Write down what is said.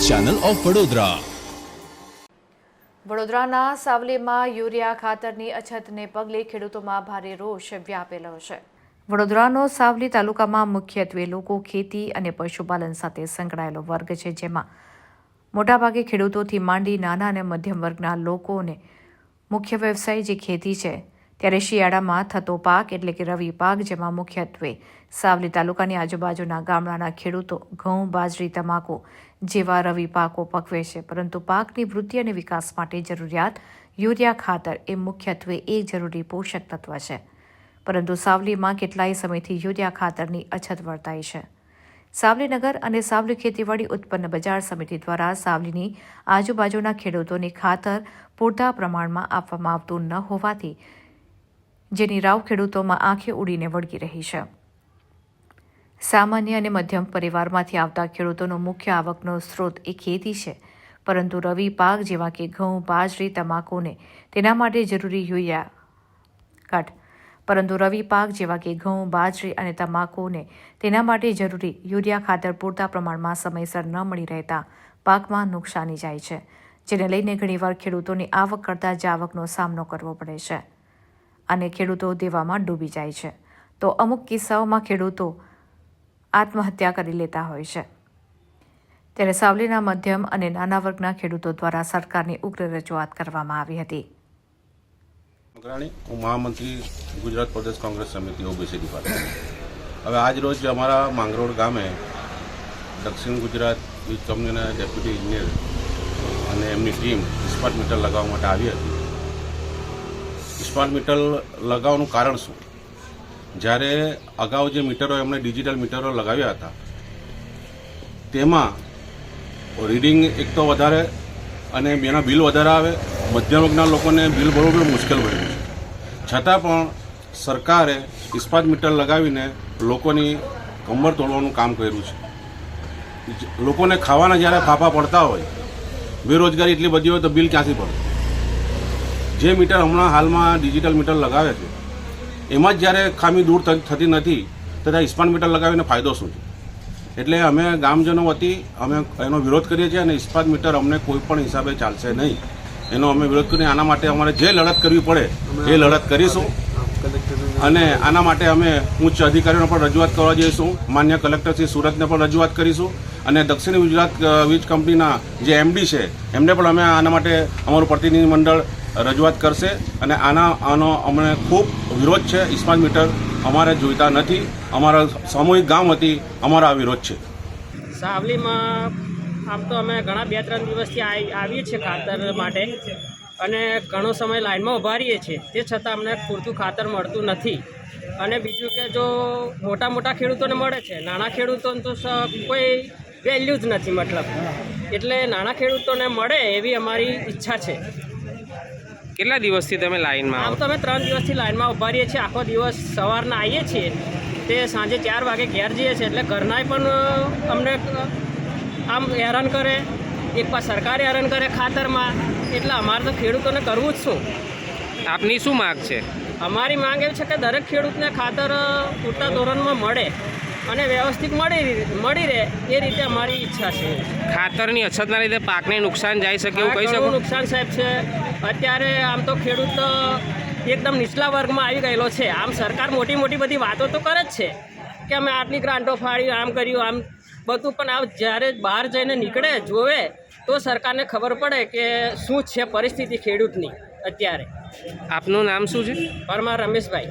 Channel of Vadodara. વડોદરાના સાવલીમાં urea ખાતરની અછતને પગલે ખેડૂતોમાં ભારે રોષ વ્યાપેલો છે। વડોદરાનો સાવલી તાલુકામાં મુખ્યત્વે લોકો ખેતી અને પશુપાલન સાથે સંકળાયેલો વર્ગ છે, જેમાં મોટાભાગે ખેડૂતોથી માંડી નાના અને મધ્યમ વર્ગના લોકોને મુખ્ય વ્યવસાય જે ખેતી છે, ત્યારે શિયાળામાં થતો પાક એટલે કે રવિ પાક, જેમાં મુખ્યત્વે સાવલી તાલુકાની આજુબાજુના ગામડાના ખેડૂતો ઘઉં, બાજરી, તમાકુ જેવા રવિ પાકો પકવે છે, પરંતુ પાકની વૃદ્ધિ અને વિકાસ માટે જરૂરિયાત યુરિયા ખાતર એ મુખ્યત્વે એક જરૂરી પોષક તત્વ છે, પરંતુ સાવલીમાં કેટલાય સમયથી યુરિયા ખાતરની અછત વર્તાય છે। સાવલીનગર અને સાવલી ખેતીવાડી ઉત્પન્ન બજાર સમિતિ દ્વારા સાવલીની આજુબાજુના ખેડૂતોને ખાતર પૂરતા પ્રમાણમાં આપવામાં આવતું ન હોવાથી જેની રાવ ખેડૂતોમાં આંખે ઉડીને વળગી રહી છે। સામાન્ય અને મધ્યમ પરિવારમાંથી આવતા ખેડૂતોનો મુખ્ય આવકનો સ્ત્રોત એ ખેતી છે, પરંતુ રવિ પાક જેવા કે ઘઉં, બાજરી, તમાકુને તેના માટે જરૂરી યુરિયા ખાતર પૂરતા પ્રમાણમાં સમયસર ન મળી રહેતા પાકમાં નુકસાની જાય છે, જેને લઈને ઘણીવાર ખેડૂતોની આવક કરતાં જ આવકનો સામનો કરવો પડે છે અને ખેડૂતો દેવામાં ડૂબી જાય છે, તો અમુક કિસ્સાઓમાં ખેડૂતો આત્મહત્યા કરી લેતા હોય છે। ત્યારે સાવલીના મધ્યમ અને નાના વર્ગના ખેડૂતો દ્વારા સરકારની ઉગ્ર રજૂઆત કરવામાં આવી હતી। હું મહામંત્રી ગુજરાત પ્રદેશ કોંગ્રેસ સમિતિ ઓબીસી ડિપાર્ટમેન્ટ। હવે આજ રોજ અમારા માંગરોળ ગામે દક્ષિણ ગુજરાત વીજ કંપનીના ડેપ્યુટી ઇજનેર અને એમની ટીમ ઇસ્પાટ મીટર લગાવવા માટે આવી હતી। ઇસ્પાટ મીટર લગાવવાનું કારણ શું? જ્યારે અગાઉ જે મીટરો એમણે ડિજિટલ મીટરો લગાવ્યા હતા તેમાં રીડિંગ એક તો વધારે અને બેના બિલ વધારે આવે, મધ્યમ વર્ગના લોકોને બિલ ભરવું બહુ મુશ્કેલ પડ્યું છે। છતાં પણ સરકારે ઇસ્પાત મીટર લગાવીને લોકોની કમર તોડવાનું કામ કર્યું છે। લોકોને ખાવાના જ્યારે ફાફા પડતા હોય, બેરોજગારી એટલી બધી હોય તો બિલ ક્યાંથી પડે? જે મીટર હમણાં હાલમાં ડિજિટલ મીટર લગાવે છે એમાં જ જ્યારે ખામી દૂર થતી નથી તથા ઇસ્પાત મીટર લગાવીને ફાયદો શું છે? એટલે અમે ગામજનો વતી અમે એનો વિરોધ કરીએ છીએ અને ઇસ્પાત મીટર અમને કોઈ પણ હિસાબે ચાલશે નહીં, એનો અમે વિરોધ કરીએ। આના માટે અમારે જે લડત કરવી પડે એ લડત કરીશું અને આના માટે અમે ઉચ્ચ અધિકારીઓને પણ રજૂઆત કરવા જઈશું, માન્ય કલેક્ટર શ્રી સુરતને પણ રજૂઆત કરીશું અને દક્ષિણ ગુજરાત વીજ કંપનીના જે એમડી છે એમને પણ અમે આના માટે અમારું પ્રતિનિધિ મંડળ રજૂઆત કરશે અને આનો અમને ખૂબ વિરોધ છે। ઇસ્પાત મીટર અમારે જોઈતા નથી, અમારા સામૂહિક ગામ વતી અમારો આ વિરોધ છે। સાવલીમાં આમ તો અમે ઘણા 2-3 દિવસથી આવીએ છીએ ખાતર માટે અને ઘણો સમય લાઇનમાં ઊભા રહીએ છીએ, તે છતાં અમને પૂરતું ખાતર મળતું નથી। અને બીજું કે જો મોટા ખેડૂતોને મળે છે, નાના ખેડૂતોને તો કોઈ વેલ્યુ જ નથી, મતલબ એટલે નાના ખેડૂતોને મળે એવી અમારી ઈચ્છા છે। કેટલા દિવસથી તમે લાઈનમાં? આમ તો અમે 3 દિવસથી લાઈનમાં ઊભા રહીએ છીએ। આખો દિવસ સવારના આવીએ છીએ તે સાંજે 4 વાગે ઘેર જઈએ છીએ, એટલે ઘરનાય પણ અમને આમ હેરાન કરે, એક પાસ સરકારે હેરાન કરે ખાતરમાં, એટલે અમારે તો ખેડૂતોને કરવું જ શું? આપની શું માંગ છે? અમારી માંગ એવી છે કે દરેક ખેડૂતને ખાતર પૂરતા ધોરણમાં મળે અને વ્યવસ્થિત મળી રહે એ રીતે અમારી ઈચ્છા છે। ખાતરની અછતના લીધે પાકને નુકસાન જાય શકે એવું કહી શકો? નુકસાન સાહેબ છે। અત્યારે આમ તો ખેડૂત એકદમ નીચલા વર્ગમાં આવી ગયેલો છે। આમ સરકાર મોટી બધી વાતો તો કરે જ છે કે અમે આટલી ગ્રાન્ટો ફાળી, આમ કર્યું, આમ બધું, પણ આ જ્યારે બહાર જઈને નીકળે જોવે તો સરકારને ખબર પડે કે શું છે પરિસ્થિતિ ખેડૂતની અત્યારે। આપનું નામ શું છે? પરમાર રમેશભાઈ।